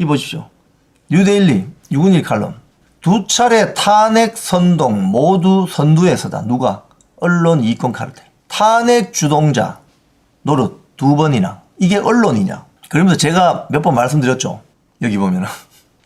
이 보십시오. 뉴데일리 611 칼럼. 두 차례 탄핵 선동 모두 선두에서다. 누가? 언론 이권 카르텔. 탄핵 주동자 노릇 두 번이나. 이게 언론이냐? 그러면서 제가 몇 번 말씀드렸죠. 여기 보면은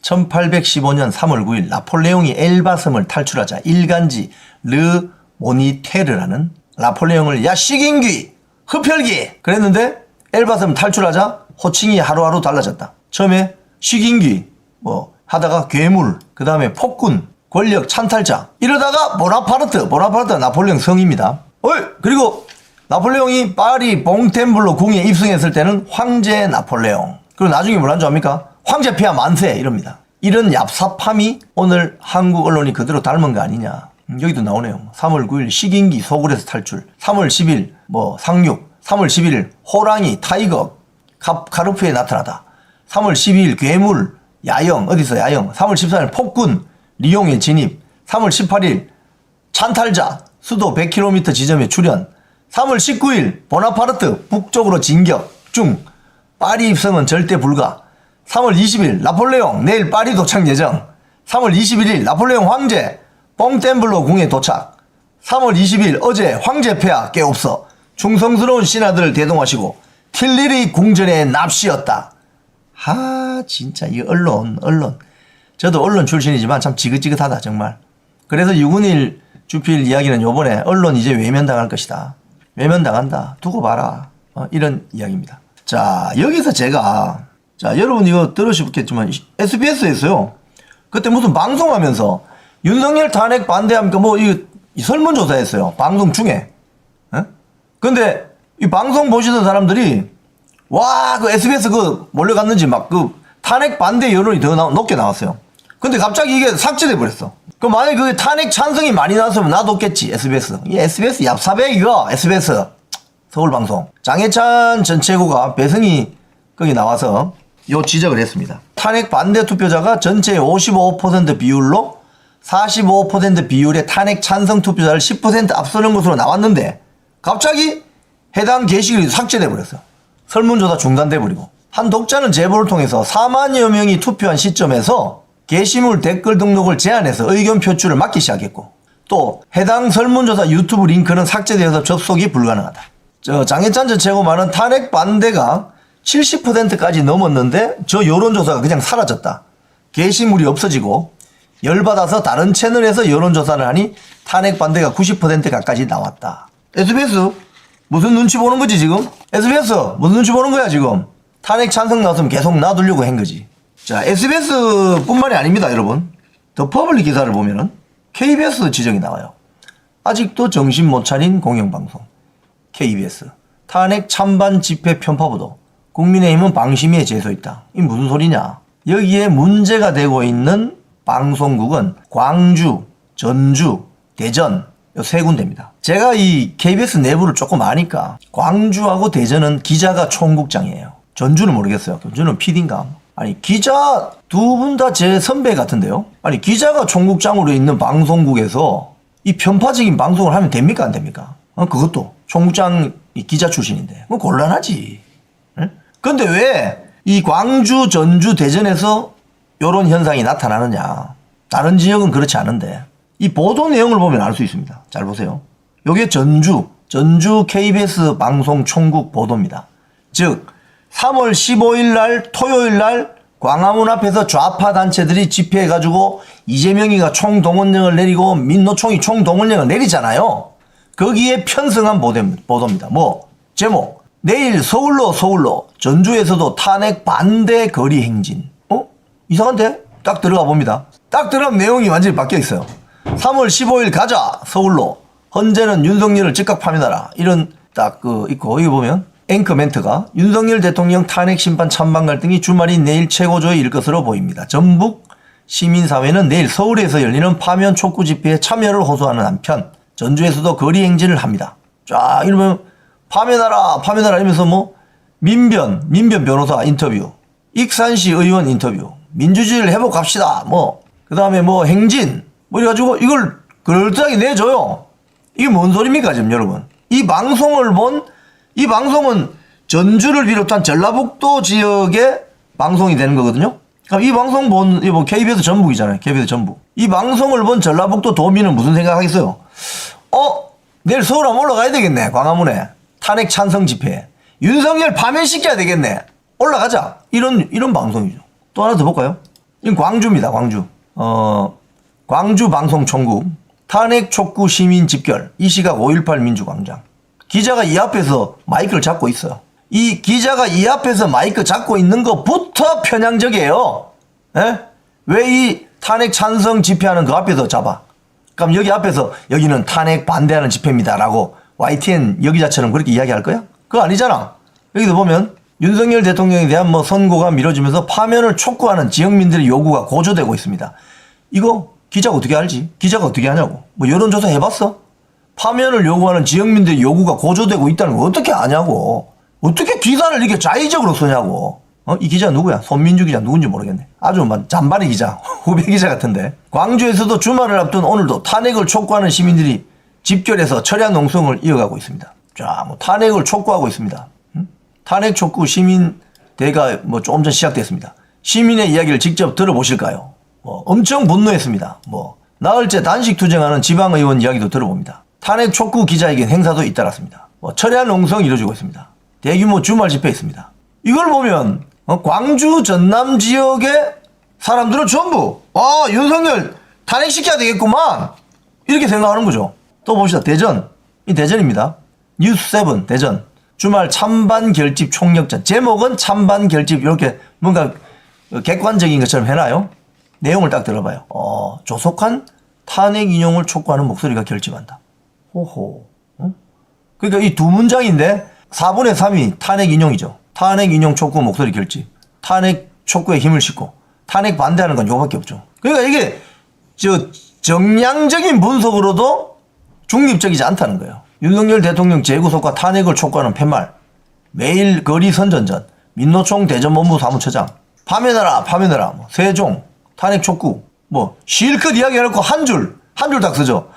1815년 3월 9일 나폴레옹이 엘바섬을 탈출하자 일간지 르 모니테르라는 나폴레옹을 야 시긴귀 흡혈귀 그랬는데 엘바섬 탈출하자 호칭이 하루하루 달라졌다. 처음에 시긴귀 뭐 하다가 괴물 그 다음에 폭군 권력 찬탈자 이러다가 보나파르트 나폴레옹 성입니다. 그리고 나폴레옹이 파리 봉템블로 궁에 입성했을 때는 황제 나폴레옹. 그리고 나중에 뭐라는 줄 압니까? 황제 폐하 만세 이럽니다. 이런 얍삽함이 오늘 한국 언론이 그대로 닮은 거 아니냐. 여기도 나오네요. 3월 9일 시긴기 소굴에서 탈출. 3월 10일 뭐 상륙. 3월 11일 호랑이 타이거 카르프에 나타나다. 3월 12일 괴물 야영 어디서 야영. 3월 14일 폭군 리옹에 진입. 3월 18일 찬탈자 수도 100km 지점에 출현. 3월 19일 보나파르트 북쪽으로 진격 중 파리 입성은 절대 불가. 3월 20일 나폴레옹 내일 파리 도착 예정. 3월 21일 나폴레옹 황제 뽕템블로 궁에 도착. 3월 20일 어제 황제 폐하 꽤 없어. 충성스러운 신하들을 대동하시고 틸리리 궁전의 납시였다. 진짜 이 언론 저도 언론 출신이지만 참 지긋지긋하다 정말. 그래서 611 주필 이야기는 요번에 언론 이제 외면당할 것이다. 외면당한다. 두고 봐라. 이런 이야기입니다. 자, 여기서 제가, 여러분 이거 들으시겠지만, SBS에서요. 그때 무슨 방송하면서, 윤석열 탄핵 반대합니까? 이 설문조사 했어요. 방송 중에. 근데, 이 방송 보시던 사람들이, 그 SBS 몰려갔는지 탄핵 반대 여론이 더 높게 나왔어요. 근데 갑자기 이게 삭제돼 버렸어. 그럼 만약에 그 탄핵 찬성이 많이 나왔으면 놔뒀겠지, SBS. 이 SBS 얍삽해, 이거, SBS. 서울방송. 장해찬 전 최고가 배승희 거기 나와서 요 지적을 했습니다. 탄핵 반대 투표자가 전체의 55% 비율로 45% 비율의 탄핵 찬성 투표자를 10% 앞서는 것으로 나왔는데 갑자기 해당 게시글이 삭제돼 버렸어. 설문조사 중단돼 버리고. 한 독자는 제보를 통해서 4만여 명이 투표한 시점에서 게시물 댓글 등록을 제한해서 의견 표출을 막기 시작했고 또 해당 설문조사 유튜브 링크는 삭제되어서 접속이 불가능하다. 장해찬 전 최고 말은 탄핵 반대가 70%까지 넘었는데 저 여론조사가 그냥 사라졌다. 게시물이 없어지고 열받아서 다른 채널에서 여론조사를 하니 탄핵 반대가 90% 가까이 나왔다. SBS 무슨 눈치 보는 거지 지금? SBS 무슨 눈치 보는 거야 지금? 탄핵 찬성 나왔으면 계속 놔두려고 한 거지. 자, SBS 뿐만이 아닙니다, 여러분. 더 퍼블릭 기사를 보면은 KBS 지적이 나와요. 아직도 정신 못 차린 공영방송. KBS. 탄핵 찬반 집회 편파 보도. 국민의힘은 방심위에 제소했다. 이게 무슨 소리냐? 여기에 문제가 되고 있는 방송국은 광주, 전주, 대전 이 세 군데입니다. 제가 이 KBS 내부를 조금 아니까 광주하고 대전은 기자가 총국장이에요. 전주는 모르겠어요. 전주는 PD인가? 아니 기자 두 분 다 제 선배 같은데요. 아니 기자가 총국장으로 있는 방송국에서 이 편파적인 방송을 하면 됩니까 안 됩니까? 그것도 총국장 기자 출신인데 그건 곤란하지. 근데 왜 이 광주, 전주, 대전에서 이런 현상이 나타나느냐. 다른 지역은 그렇지 않은데 이 보도 내용을 보면 알 수 있습니다. 잘 보세요. 요게 전주 KBS 방송 총국 보도입니다. 즉 3월 15일 날 토요일 날 광화문 앞에서 좌파 단체들이 집회해가지고 이재명이가 총동원령을 내리고 민노총이 총동원령을 내리잖아요. 거기에 편성한 보도입니다. 제목 내일 서울로 전주에서도 탄핵 반대 거리 행진. 이상한데? 딱 들어가 봅니다. 딱 들어가면 내용이 완전히 바뀌어 있어요. 3월 15일 가자 서울로 헌재는 윤석열을 즉각 파면하라. 이런 딱 있고 여기 보면 앵커 멘트가 윤석열 대통령 탄핵 심판 찬반 갈등이 주말인 내일 최고조에 이를 것으로 보입니다. 전북 시민사회는 내일 서울에서 열리는 파면 촉구 집회에 참여를 호소하는 한편 전주에서도 거리 행진을 합니다. 자 이러면 파면하라 이러면서 민변 변호사 인터뷰, 익산시 의원 인터뷰, 민주주의를 회복합시다 그 다음에 행진 이래가지고 이걸 그럴듯하게 내줘요. 이게 뭔 소리입니까 지금 여러분? 이 방송은 전주를 비롯한 전라북도 지역에 방송이 되는 거거든요. 그럼 이 방송 본, 뭐 KBS 전북이잖아요. KBS 전북. 이 방송을 본 전라북도 도민은 무슨 생각하겠어요? 내일 서울 한번 올라가야 되겠네. 광화문에. 탄핵 찬성 집회. 윤석열 파면시켜야 되겠네. 올라가자. 이런 방송이죠. 또 하나 더 볼까요? 이건 광주입니다. 광주. 광주 방송총국. 탄핵 촉구 시민 집결. 이 시각 5.18 민주광장. 기자가 이 앞에서 마이크를 잡고 있어요. 이 기자가 이 앞에서 마이크 잡고 있는 것부터 편향적이에요. 예? 왜 이 탄핵 찬성 집회하는 그 앞에서 잡아? 그럼 여기 앞에서 여기는 탄핵 반대하는 집회입니다라고 YTN 여기자처럼 그렇게 이야기할 거야? 그거 아니잖아. 여기도 보면 윤석열 대통령에 대한 뭐 선고가 미뤄지면서 파면을 촉구하는 지역민들의 요구가 고조되고 있습니다. 이거 기자가 어떻게 알지? 기자가 어떻게 하냐고. 뭐 여론조사 해봤어? 파면을 요구하는 지역민들의 요구가 고조되고 있다는 거 어떻게 아냐고. 어떻게 기사를 이렇게 자의적으로 쓰냐고. 이 기자 누구야? 손민주 기자 누군지 모르겠네. 아주 잔바리 기자, 후배 기자 같은데. 광주에서도 주말을 앞둔 오늘도 탄핵을 촉구하는 시민들이 집결해서 철야 농성을 이어가고 있습니다. 자, 뭐 탄핵을 촉구하고 있습니다. 탄핵 촉구 시민대가 뭐 조금 전 시작됐습니다. 시민의 이야기를 직접 들어보실까요? 엄청 분노했습니다. 나흘째 단식 투쟁하는 지방의원 이야기도 들어봅니다. 탄핵 촉구 기자회견 행사도 잇따랐습니다. 철야 농성 이루어지고 있습니다. 대규모 주말 집회 있습니다. 이걸 보면 광주 전남 지역의 사람들은 전부 윤석열 탄핵시켜야 되겠구만 이렇게 생각하는 거죠. 또 봅시다. 대전. 이 대전입니다. 뉴스7 대전. 주말 찬반 결집 총력전. 제목은 찬반 결집 이렇게 뭔가 객관적인 것처럼 해놔요. 내용을 딱 들어봐요. 조속한 탄핵 인용을 촉구하는 목소리가 결집한다. 호호. 그러니까 이 두 문장인데 4분의 3이 탄핵 인용이죠. 탄핵 인용 촉구 목소리 결집. 탄핵 촉구에 힘을 싣고 탄핵 반대하는 건 요거밖에 없죠. 그러니까 이게 정량적인 분석으로도 중립적이지 않다는 거예요. 윤석열 대통령 재구속과 탄핵을 촉구하는 팻말. 매일 거리 선전전. 민노총 대전본부 사무처장. 파면해라. 세종. 탄핵 촉구. 실컷 이야기해놓고 한 줄 딱 쓰죠.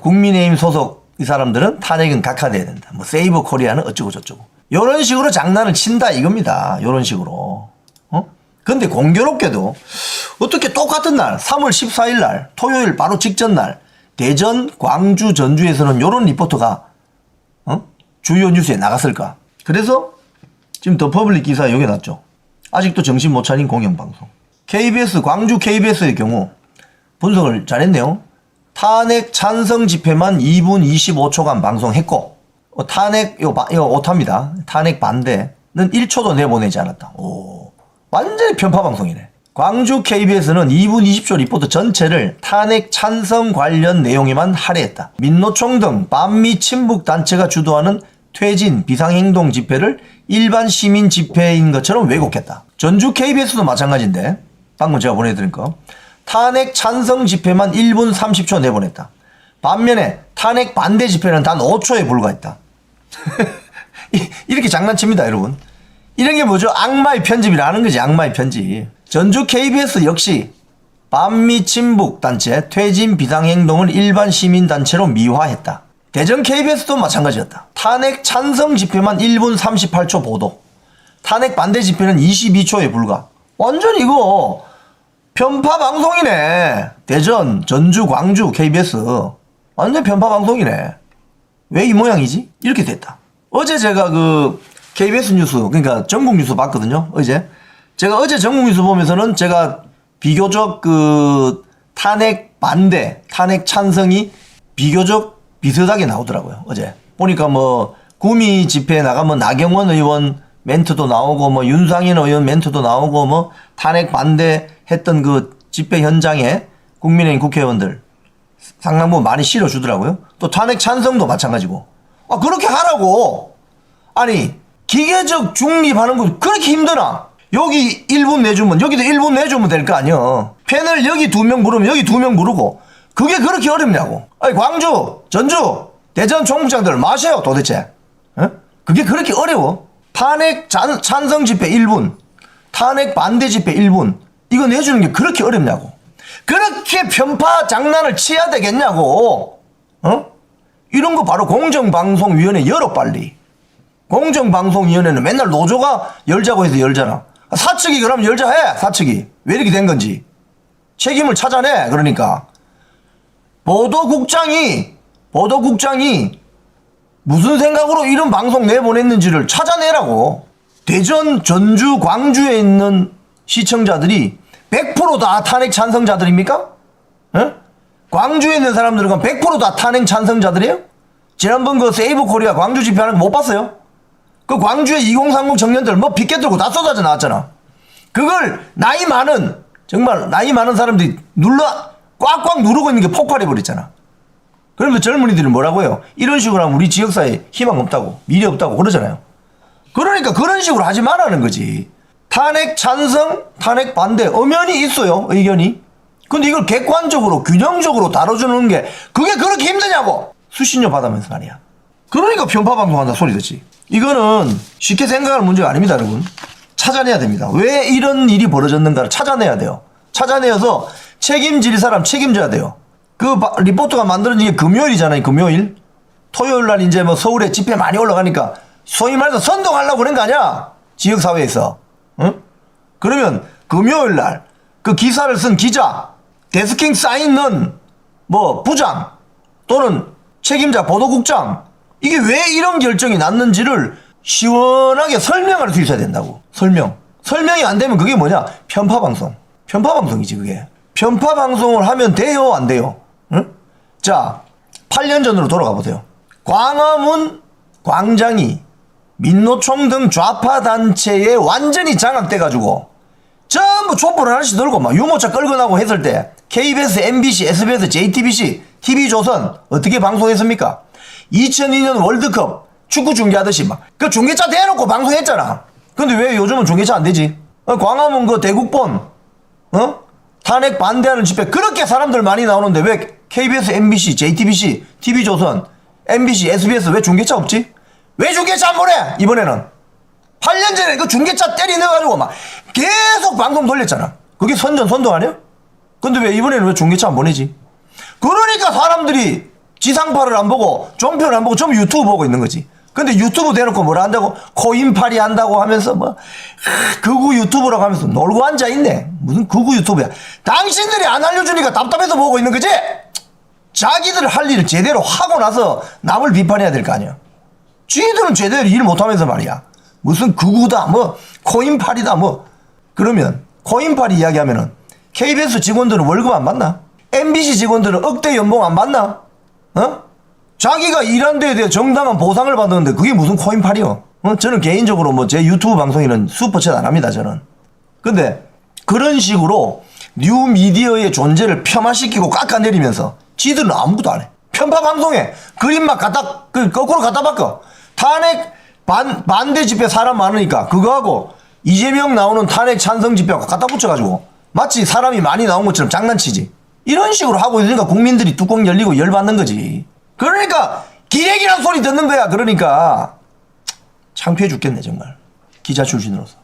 국민의힘 소속 이 사람들은 탄핵은 각하돼야 된다. 세이브 코리아는 어쩌고 저쩌고. 요런 식으로 장난을 친다 이겁니다. 요런 식으로. 근데 공교롭게도 어떻게 똑같은 날 3월 14일 날 토요일 바로 직전 날 대전, 광주, 전주에서는 요런 리포터가 주요 뉴스에 나갔을까. 그래서 지금 더 퍼블릭 기사에 여기 났죠. 아직도 정신 못 차린 공영방송. KBS, 광주 KBS의 경우 분석을 잘했네요. 탄핵 찬성 집회만 2분 25초간 방송했고 탄핵 이거 오타입니다. 탄핵 반대는 1초도 내보내지 않았다. 완전히 편파 방송이네. 광주 KBS는 2분 20초 리포트 전체를 탄핵 찬성 관련 내용에만 할애했다. 민노총 등 반미 친북 단체가 주도하는 퇴진 비상행동 집회를 일반 시민 집회인 것처럼 왜곡했다. 전주 KBS도 마찬가지인데 방금 제가 보내드린 거 탄핵 찬성 집회만 1분 30초 내보냈다. 반면에 탄핵 반대 집회는 단 5초에 불과했다. 이렇게 장난칩니다 여러분. 이런 게 뭐죠? 악마의 편집이라는 거지. 악마의 편집. 전주 KBS 역시 반미 친북 단체 퇴진 비상행동을 일반 시민단체로 미화했다. 대전 KBS도 마찬가지였다. 탄핵 찬성 집회만 1분 38초 보도. 탄핵 반대 집회는 22초에 불과. 완전 이거 편파 방송이네. 대전, 전주, 광주 KBS 완전 편파 방송이네. 왜 이 모양이지? 이렇게 됐다. 어제 제가 KBS 뉴스, 그러니까 전국 뉴스 봤거든요. 제가 어제 전국 뉴스 보면서는 제가 비교적 탄핵 반대, 탄핵 찬성이 비교적 비슷하게 나오더라고요. 어제 보니까 구미 집회에 나가면 나경원 의원 멘트도 나오고 윤상현 의원 멘트도 나오고 탄핵 반대했던 그 집회 현장에 국민의힘 국회의원들 상당 부분 많이 실어주더라고요. 또 탄핵 찬성도 마찬가지고. 그렇게 하라고. 아니 기계적 중립하는 거 그렇게 힘드나? 여기 1분 내주면 여기도 1분 내주면 될 거 아니야. 패널 여기 2명 부르면 여기 2명 부르고 그게 그렇게 어렵냐고. 아니 광주, 전주, 대전 총무장들 마셔요 도대체. 그게 그렇게 어려워? 탄핵 찬성 집회 1분, 탄핵 반대 집회 1분 이거 내주는 게 그렇게 어렵냐고. 그렇게 편파 장난을 치야 되겠냐고. 이런 거 바로 공정방송위원회 열어 빨리. 공정방송위원회는 맨날 노조가 열자고 해서 열잖아. 사측이 그럼 열자 해. 사측이. 왜 이렇게 된 건지. 책임을 찾아내. 그러니까. 보도국장이 무슨 생각으로 이런 방송 내보냈는지를 찾아내라고. 대전, 전주, 광주에 있는 시청자들이 100%다 탄핵 찬성자들입니까? 에? 광주에 있는 사람들은 100%다 탄핵 찬성자들이에요? 지난번 그 세이브 코리아 광주 집회하는 거 못 봤어요? 그 광주의 2030 청년들 뭐 빗개 들고 다 쏟아져 나왔잖아. 그걸 정말 나이 많은 사람들이 꽉꽉 누르고 있는 게 폭발해버렸잖아. 그러면 젊은이들은 뭐라고 해요? 이런 식으로 하면 우리 지역사회에 희망 없다고, 미래 없다고 그러잖아요. 그러니까 그런 식으로 하지 말라는 거지. 탄핵 찬성, 탄핵 반대 엄연히 있어요, 의견이. 근데 이걸 객관적으로 균형적으로 다뤄주는 게 그게 그렇게 힘드냐고. 수신료 받으면서 말이야. 그러니까 편파방송한다 소리 듣지. 이거는 쉽게 생각할 문제가 아닙니다, 여러분. 찾아내야 됩니다. 왜 이런 일이 벌어졌는가를 찾아내야 돼요. 찾아내어서 책임질 사람 책임져야 돼요. 그 리포트가 만들어진 게 금요일이잖아요, 금요일. 토요일 날 이제 뭐 서울에 집회 많이 올라가니까 소위 말해서 선동하려고 그런 거 아니야? 지역사회에서. 응? 그러면 금요일 날 그 기사를 쓴 기자, 데스킹 사인은 뭐 부장 또는 책임자 보도국장, 이게 왜 이런 결정이 났는지를 시원하게 설명할 수 있어야 된다고. 설명이 안 되면 그게 뭐냐? 편파방송이지 그게. 편파방송을 하면 돼요 안 돼요? 응? 자, 8년 전으로 돌아가 보세요. 광화문 광장이 민노총 등 좌파 단체에 완전히 장악돼가지고 전부 촛불을 하나씩 들고 막 유모차 끌고 나고 했을 때 KBS, MBC, SBS, JTBC, TV조선 어떻게 방송했습니까? 2002년 월드컵 축구 중계하듯이 막 그 중계차 대놓고 방송했잖아. 근데 왜 요즘은 중계차 안 되지? 광화문 그 대국본 탄핵 반대하는 집회 그렇게 사람들 많이 나오는데 왜 KBS, MBC, JTBC, TV조선, MBC, SBS 왜 중계차 없지? 왜 중계차 안 보내? 이번에는 8년 전에 그 중계차 때리 넣어가지고 막 계속 방송 돌렸잖아. 그게 선동 아니야? 근데 왜 이번에는 왜 중계차 안 보내지? 그러니까 사람들이 지상파를 안 보고 종편을 안 보고 전부 유튜브 보고 있는 거지. 근데 유튜브 대놓고 뭐라 한다고? 코인팔이 한다고 하면서 뭐 극우 유튜브라고 하면서 놀고 앉아있네. 무슨 극우 유튜브야. 당신들이 안 알려주니까 답답해서 보고 있는 거지? 자기들 할 일을 제대로 하고 나서 남을 비판해야 될 거 아니야. 쥐들은 제대로 일 못하면서 말이야. 무슨 극우다 뭐 코인팔이다 뭐. 그러면 코인팔이 이야기하면은 KBS 직원들은 월급 안 받나? MBC 직원들은 억대 연봉 안 받나? 자기가 일한 데에 대해 정당한 보상을 받았는데 그게 무슨 코인팔이요? 저는 개인적으로 뭐 제 유튜브 방송에는 슈퍼챗 안 합니다, 저는. 근데 그런 식으로 뉴미디어의 존재를 폄하시키고 깎아내리면서 지들은 아무것도 안 해. 편파 방송에 그림만 거꾸로 갖다 바꿔. 탄핵 반대 집회 사람 많으니까 그거하고 이재명 나오는 탄핵 찬성 집회하고 갖다 붙여가지고 마치 사람이 많이 나온 것처럼 장난치지. 이런 식으로 하고 있으니까 국민들이 뚜껑 열리고 열받는 거지. 그러니까 기레기란 소리 듣는 거야. 그러니까 창피해 죽겠네 정말. 기자 출신으로서.